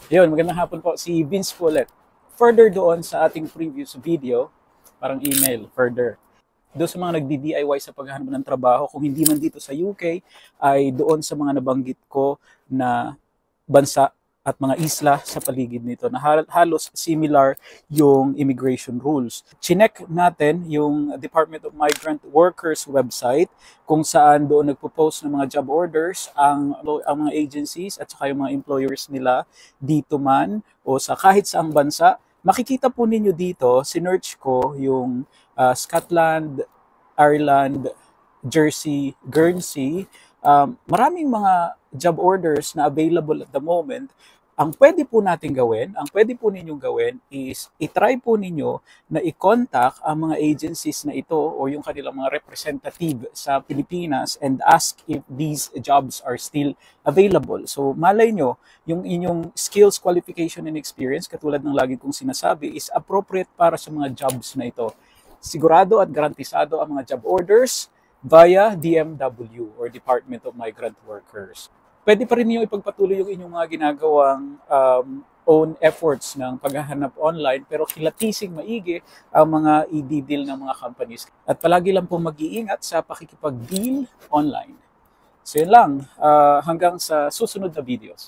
Yun, magandang hapon po. Si Vince po ulit. Further doon sa ating previous video, parang email, further. Doon sa mga nagdi-DIY sa paghahanap ng trabaho, kung hindi man dito sa UK, ay doon sa mga nabanggit ko na bansa at mga isla sa paligid nito na halos similar yung immigration rules. Chinek natin yung Department of Migrant Workers website kung saan doon nagpo-post ng mga job orders ang mga agencies at saka yung mga employers nila dito man o sa kahit saang bansa. Makikita po ninyo dito, sinearch ko yung Scotland, Ireland, Jersey, Guernsey, maraming mga job orders na available at the moment. Ang pwede po natin gawin, ang pwede po ninyong gawin is i-try po ninyo na i-contact ang mga agencies na ito o yung kanilang mga representative sa Pilipinas and ask if these jobs are still available. So malay nyo, yung inyong skills, qualification, and experience, katulad ng lagi kong sinasabi, is appropriate para sa mga jobs na ito. Sigurado at garantisado ang mga job orders via DMW or Department of Migrant Workers. Pwede pa rin niyo ipagpatuloy yung inyong mga ginagawang own efforts ng paghahanap online, pero kilatising maigi ang mga i-deal ng mga companies. At palagi lang po mag-iingat sa pakikipag-deal online. So yun lang, hanggang sa susunod na videos.